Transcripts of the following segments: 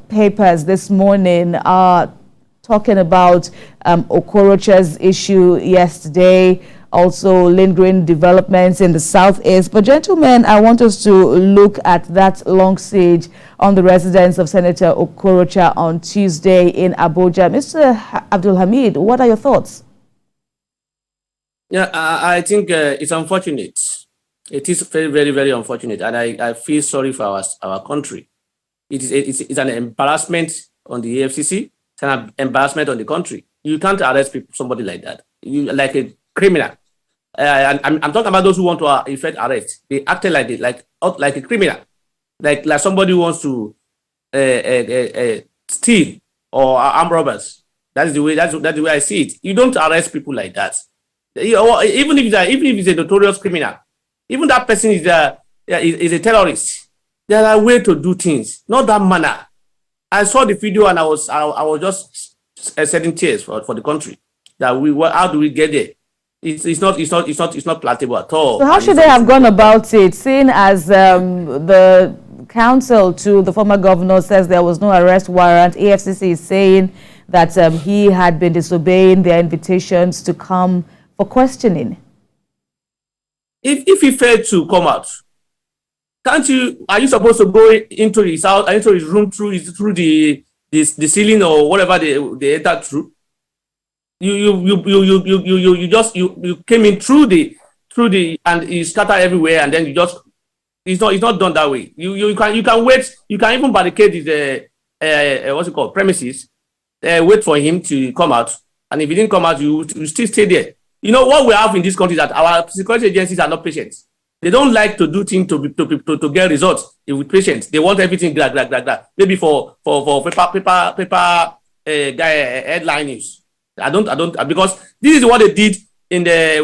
papers this morning are talking about Okorocha's issue yesterday, also lingering developments in the southeast. But gentlemen, I want us to look at that long siege on the residence of Senator Okorocha on Tuesday in Abuja. Mr. Abdul Hamid, what are your thoughts? Yeah, I think it's unfortunate. It is very, very, very unfortunate, and I feel sorry for our country. It's an embarrassment on the EFCC. It's an embarrassment on the country. You can't arrest somebody like that. You like a criminal. And I'm talking about those who want to effect arrest. They acted like a criminal, like somebody who wants to steal or arm robbers. That's the way I see it. You don't arrest people like that. Even if he's a notorious criminal, even that person is a terrorist. There are ways to do things, not that manner. I saw the video and I was just shedding tears for the country. How do we get there? It's not palatable at all. So how should they have gone about it, seeing as the counsel to the former governor says there was no arrest warrant? EFCC is saying that he had been disobeying their invitations to come for questioning. If he failed to come out, are you supposed to go into his house, into his room through the ceiling or whatever they entered through? You came in through the and you scatter everywhere, and then it's not done that way. You can wait. You can even barricade his premises, wait for him to come out, and if he didn't come out, you still stay there. You know what we have in this country is that our security agencies are not patient. They don't like to do things to get results with patients. They want everything maybe for paper headline news. I don't because this is what they did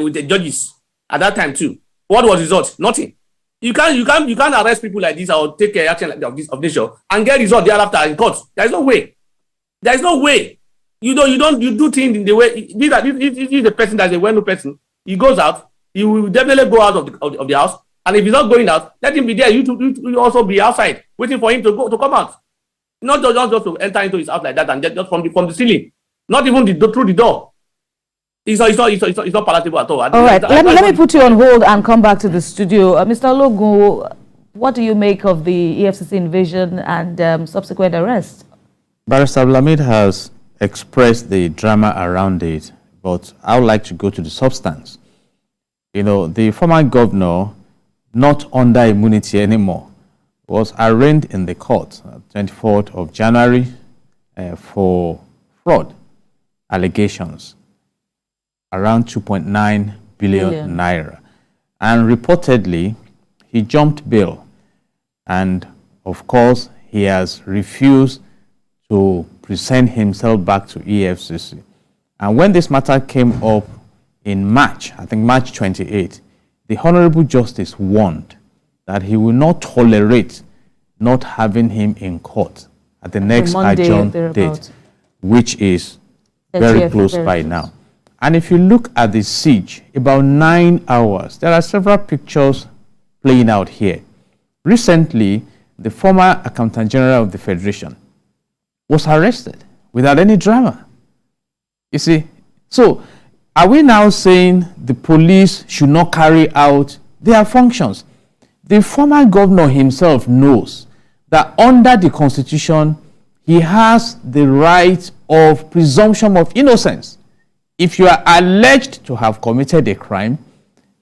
with the judges at that time too. What was the result? Nothing. You can't arrest people like this or take action like this of nature and get result thereafter in court. There is no way. There is no way. You do things in the way. If the person that's a well-known person, he goes out, he will definitely go out of the house. And if he's not going out, let him be there. You also be outside waiting for him to come out. Not just to enter into his house like that and just from the ceiling. Not even through the door. It's not palatable at all. All right, let me put you on hold and come back to the studio. Mr. Logu, what do you make of the EFCC invasion and subsequent arrest? Barrister Lamid has expressed the drama around it, but I would like to go to the substance. You know, the former governor, not under immunity anymore, was arraigned in the court 24th of January for fraud allegations around 2.9 billion naira. And reportedly, he jumped bail. And of course, he has refused to present himself back to EFCC. And when this matter came up in March, I think March 28, the Honorable Justice warned that he will not tolerate not having him in court at the next adjourned date, which is very close by now. And if you look at the siege, about 9 hours, there are several pictures playing out here. Recently, the former Accountant General of the Federation was arrested without any drama. You see, so are we now saying the police should not carry out their functions? The former governor himself knows that under the Constitution, he has the right of presumption of innocence. If you are alleged to have committed a crime,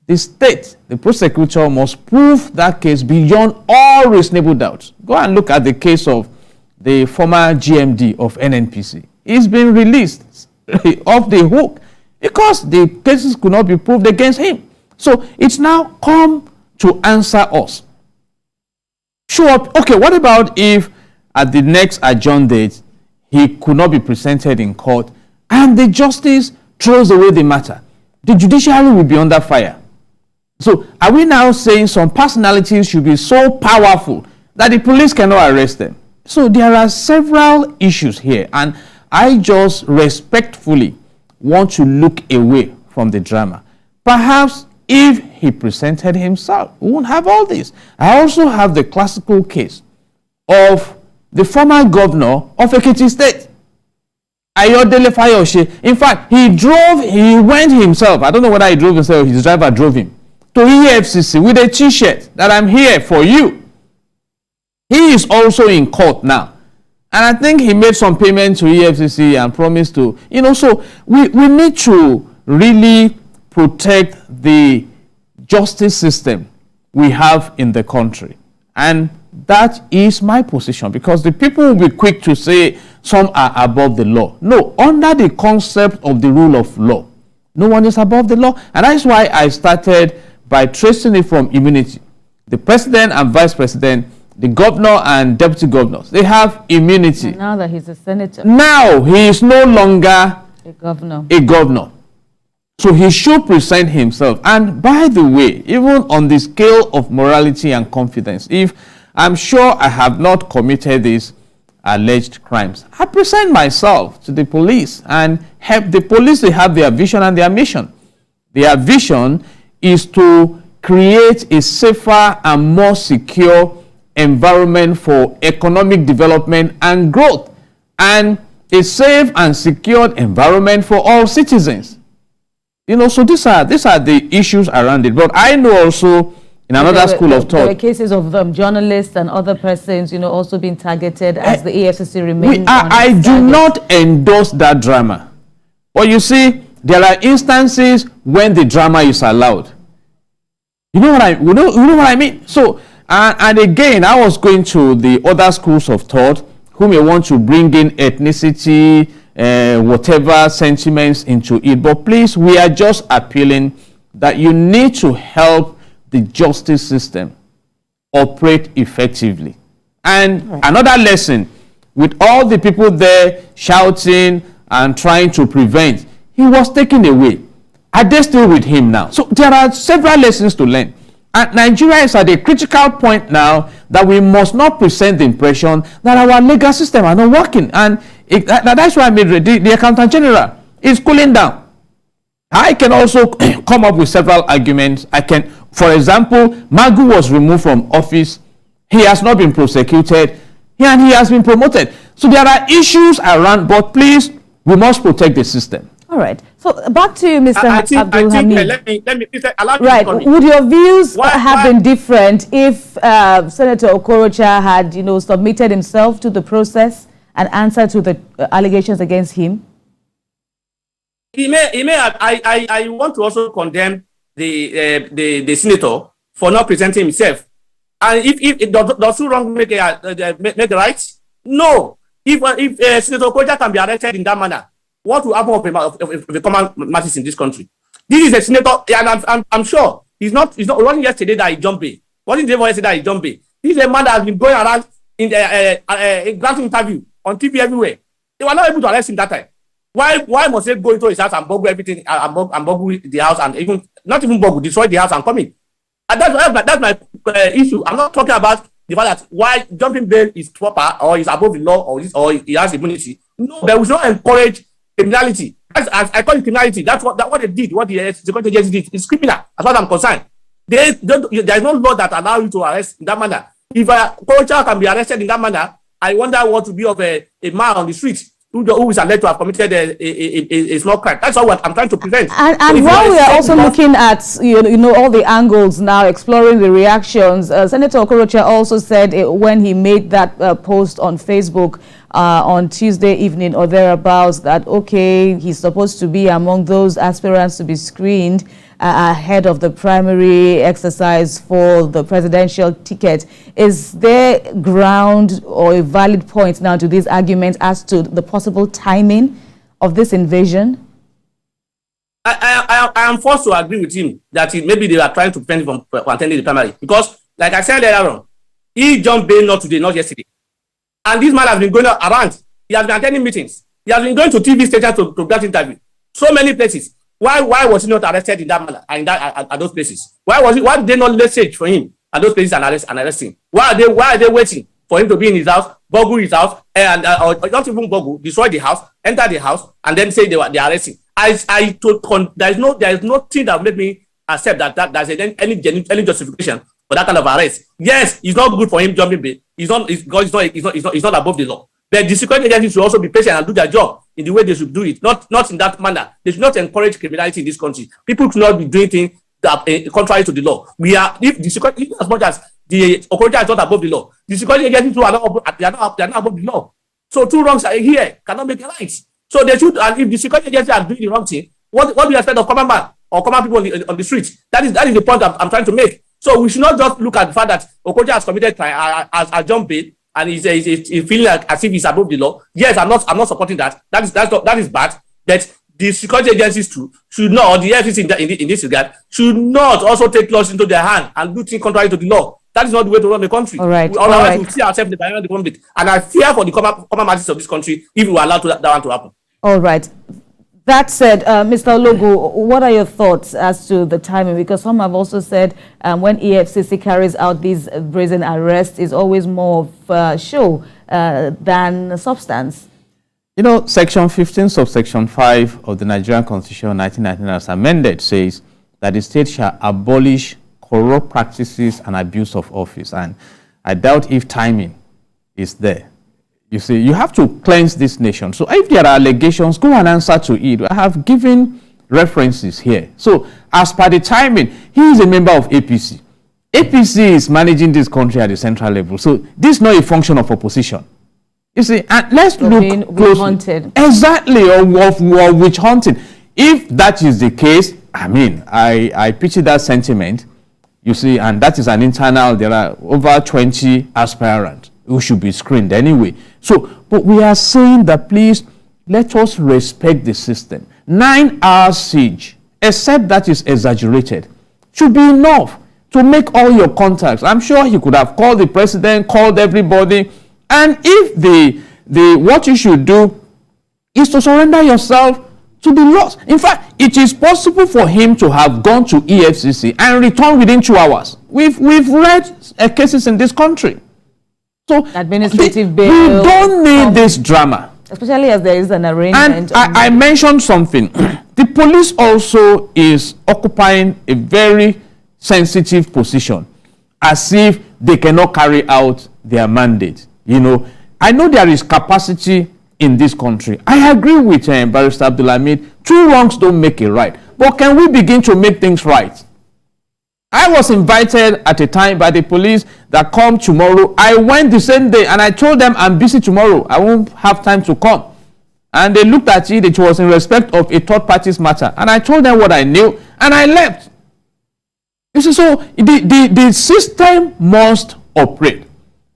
the state, the prosecutor, must prove that case beyond all reasonable doubt. Go and look at the case of the former GMD of NNPC. He's been released off the hook because the cases could not be proved against him. So it's now come to answer us. Show up. Okay, what about if at the next adjourned date, he could not be presented in court and the justice throws away the matter? The judiciary will be under fire. So are we now saying some personalities should be so powerful that the police cannot arrest them? So there are several issues here, and I just respectfully want to look away from the drama. Perhaps if he presented himself, we won't have all this. I also have the classical case of the former governor of Ekiti State, Ayodele Fayose. In fact, he went himself. I don't know whether he drove himself or his driver drove him to EFCC with a t-shirt that I'm here for you. He is also in court now. And I think he made some payment to EFCC and promised to, so we need to really protect the justice system we have in the country. And that is my position, because the people will be quick to say some are above the law. No, under the concept of the rule of law, no one is above the law. And that's why I started by tracing it from immunity. The president and vice president, the governor and deputy governors, they have immunity. And now that he's a senator. Now he is no longer a governor. So he should present himself. And by the way, even on the scale of morality and confidence, if I'm sure I have not committed these alleged crimes, I present myself to the police and help the police. They have their vision and their mission. Their vision is to create a safer and more secure environment for economic development and growth, and a safe and secured environment for all citizens. So these are the issues around it. But I know also in another school of thought, there were cases of journalists and other persons, also being targeted as the EFCC remains. I do not endorse that drama. But you see, there are instances when the drama is allowed. You know what I mean? So, and again, I was going to the other schools of thought who may want to bring in ethnicity, whatever sentiments into it. But please, we are just appealing that you need to help the justice system operate effectively. And another lesson, with all the people there shouting and trying to prevent, he was taken away. Are they still with him now? So there are several lessons to learn. And Nigeria is at a critical point now that we must not present the impression that our legal system are not working. And that's why I made the Accountant General is cooling down. I can also come up with several arguments. For example, Magu was removed from office. He has not been prosecuted. And he has been promoted. So there are issues around, but please, we must protect the system. All right. So back to you, Mr. Abdul Hamid. Let me allow right. Would your views have been different if Senator Okorocha had, submitted himself to the process and answered to the allegations against him? He may have. I want to also condemn the senator for not presenting himself. And if does two wrong make right? No. If Senator Okorocha can be arrested in that manner, what will happen of the common masses in this country? This is a senator, and I'm sure it wasn't yesterday that he jumped in. Wasn't the day yesterday that he jumped in. This is a man that has been going around in a granting interview on TV everywhere. They were not able to arrest him that time. Why must they go into his house and boggle everything and boggle the house, and not even boggle, destroy the house and come in? And that's my issue. I'm not talking about the fact that why jumping bail is proper or is above the law or he has immunity. No, they will not encourage criminality. I call it criminality. That's what they did. What the security agency did is criminal, as far as I'm concerned. There is no law that allows you to arrest in that manner. If a culture can be arrested in that manner, I wonder what to be of a man on the street who is alleged to have committed a small crime. That's what I'm trying to prevent. And while we are also looking at all the angles now, exploring the reactions, Senator Okorocha also said when he made that post on Facebook on Tuesday evening or thereabouts that he's supposed to be among those aspirants to be screened ahead of the primary exercise for the presidential ticket. Is there ground or a valid point now to these arguments as to the possible timing of this invasion? I am forced to agree with him that maybe they are trying to prevent him from attending the primary, because, like I said earlier on, he jumped bail not today, not yesterday. And this man has been going around. He has been attending meetings. He has been going to TV stations to grant interview. So many places. Why was he not arrested in that manner at those places? Why did they not message for him at those places and arrest him? Why are they waiting for him to be in his house, boggle his house, and or not even boggle, destroy the house, enter the house, and then say they are arresting? There is nothing that made me accept that there's any justification for that kind of arrest. Yes, it's not good for him jumping bail. It's not above the law. But the security agencies should also be patient and do their job in the way they should do it, not in that manner. They should not encourage criminality in this country. People should not be doing things that contrary to the law. If the security, as much as the authority is not above the law, the security agencies too are not above the law. So two wrongs are here cannot make a right. So they should, and if the security agencies are doing the wrong thing, what do you expect of common man or common people on the street? That is the point I'm trying to make. So we should not just look at the fact that Okocha has committed crime, has jumped bail, and he's feeling like as if he's above the law. Yes, I'm not supporting that. That is bad. But the security agencies too should not, or the EFCC in this regard, should not also take laws into their hand and do things contrary to the law. That is not the way to run the country. All right. Otherwise, we'll see ourselves in the environment of the conflict. And I fear for the common masses of this country if we allow that one to happen. All right. That said, Mr. Ologu, what are your thoughts as to the timing? Because some have also said when EFCC carries out these brazen arrests, is always more of show than substance. You know, Section 15 subsection 5 of the Nigerian Constitution 1999 as amended says that the state shall abolish corrupt practices and abuse of office. And I doubt if timing is there. You see, you have to cleanse this nation. So if there are allegations, go and answer to it. I have given references here. So as per the timing, he is a member of APC. APC is managing this country at the central level. So this is not a function of opposition. You see, and let's look closely. Exactly, or witch hunting. If that is the case, I mean, I picture that sentiment, you see, and that is an internal, there are over 20 aspirants who should be screened anyway. So, but we are saying that please, let us respect the system. 9 hours siege, except that is exaggerated, should be enough to make all your contacts. I'm sure he could have called the president, called everybody, and if the what you should do is to surrender yourself to the laws. In fact, it is possible for him to have gone to EFCC and returned within 2 hours. We've read cases in this country. So administrative bail. We don't need this drama. Especially as there is an arrangement. And I mentioned something. The police also is occupying a very sensitive position, as if they cannot carry out their mandate. You know, I know there is capacity in this country. I agree with Barrister Abdulhamid. 2 wrongs don't make a right. But can we begin to make things right? I was invited at a time by the police that come tomorrow. I went the same day and I told them I'm busy tomorrow. I won't have time to come. And they looked at it. It was in respect of a third party's matter. And I told them what I knew and I left. You see, so the system must operate.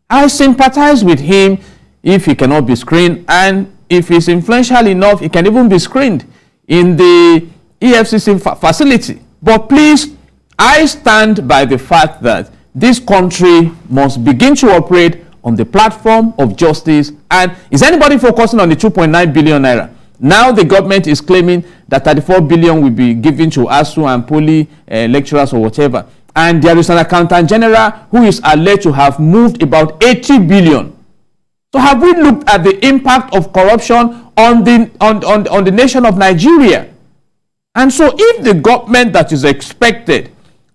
I sympathize with him if he cannot be screened, and if he's influential enough, he can even be screened in the EFCC facility. But please, I stand by the fact that this country must begin to operate on the platform of justice. And is anybody focusing on the 2.9 billion naira? Now the government is claiming that 34 billion will be given to ASU and poly lecturers or whatever. And there is an accountant general who is alleged to have moved about 80 billion. So have we looked at the impact of corruption on the nation of Nigeria? And so if the government that is expected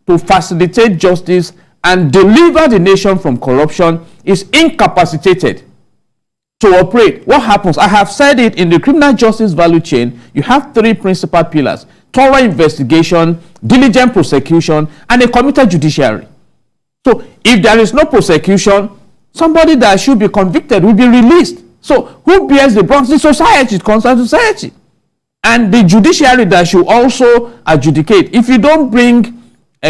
to facilitate justice and deliver the nation from corruption is incapacitated to operate, what happens? I have said it, in the criminal justice value chain, you have 3 principal pillars: thorough investigation, diligent prosecution, and a committed judiciary. So if there is no prosecution, somebody that should be convicted will be released. So who bears the brunt? The society, concerned society. And the judiciary that should also adjudicate. If you don't bring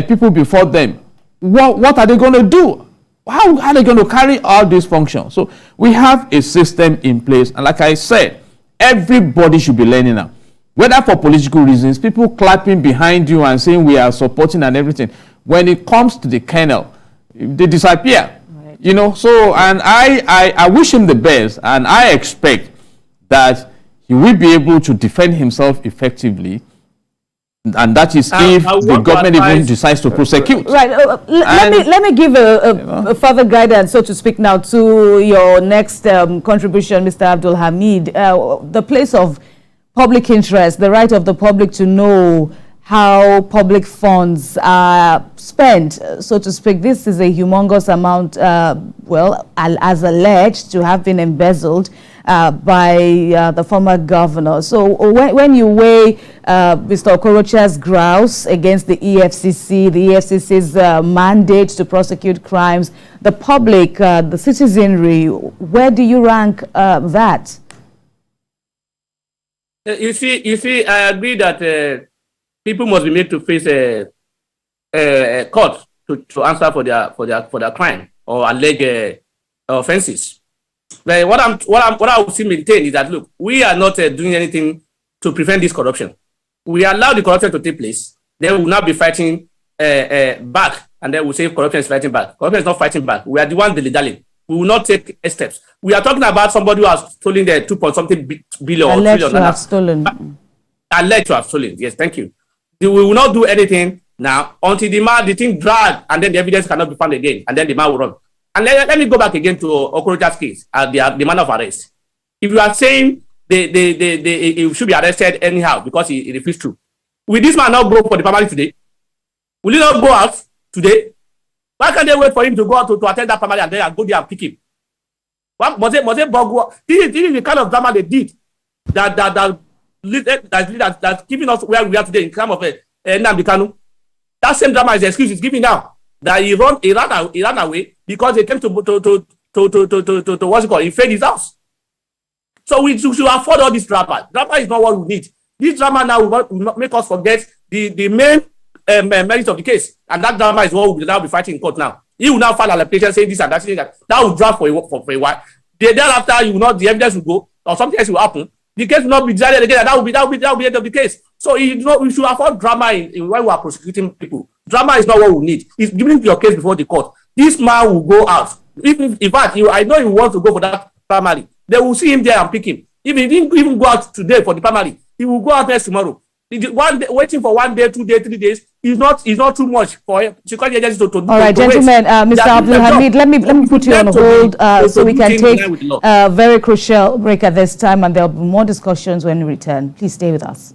people before them, what are they going to do? How are they going to carry out these functions? So we have a system in place. And like I said, everybody should be learning now. Whether for political reasons, people clapping behind you and saying we are supporting and everything. When it comes to the kernel, they disappear. Right. You know, so, and I wish him the best, and I expect that he will be able to defend himself effectively. And that is if the government even decides to prosecute. Right. Let me give a further guidance, so to speak, now to your next contribution, Mr. Abdulhamid. The place of public interest, the right of the public to know how public funds are spent, so to speak. This is a humongous amount, well, as alleged to have been embezzled by the former governor. So when you weigh Mr. Okorocha's grouse against the EFCC's mandate to prosecute crimes, the public, the citizenry, where do you rank that? You see, I agree that people must be made to face a court to answer for their crime or alleged offenses. But what I would still maintain is that, look, we are not doing anything to prevent this corruption. We allow the corruption to take place. Then we will not be fighting back, and then we'll say corruption is fighting back. Corruption is not fighting back. We are the ones dilly-dallying. We will not take steps. We are talking about somebody who has stolen the 2-something billion. Alleged to have stolen. Alleged to have stolen. Yes, thank you. We will not do anything now until the thing drag, and then the evidence cannot be found again, and then the man will run. And let me go back again to Okorocha's case, the manner of arrest. If you are saying he should be arrested anyhow because he refused to, will this man not go for the primary today? Will he not go out today? Why can't they wait for him to go out to attend that primary and then go there and pick him? Must they bug? This is the kind of drama they did that's keeping us where we are today in terms of Nnamdi Kanu. That same drama is the excuse he's giving now. That he ran away because they came to what's it called? He failed his house. So we should afford all this drama. Drama is not what we need. This drama now will make us forget the main merits of the case, and that drama is what we will now be fighting in court now. He will now file an application saying this and that, saying that will drag for a while. Thereafter, the evidence will go, or something else will happen. The case will not be decided again, and that will be the end of the case. So we should afford drama in when we are prosecuting people. Drama is not what we need. It's giving your case before the court. This man will go out. In fact, I know he wants to go for that primary. They will see him there and pick him. If he didn't even go out today for the primary, he will go out next tomorrow. Waiting for 1 day, 2 days, 3 days is not too much for security agencies to do. All right, gentlemen, Mr. Abdul Hamid, let me put you on hold so we can take a very crucial break at this time, and there will be more discussions when we return. Please stay with us.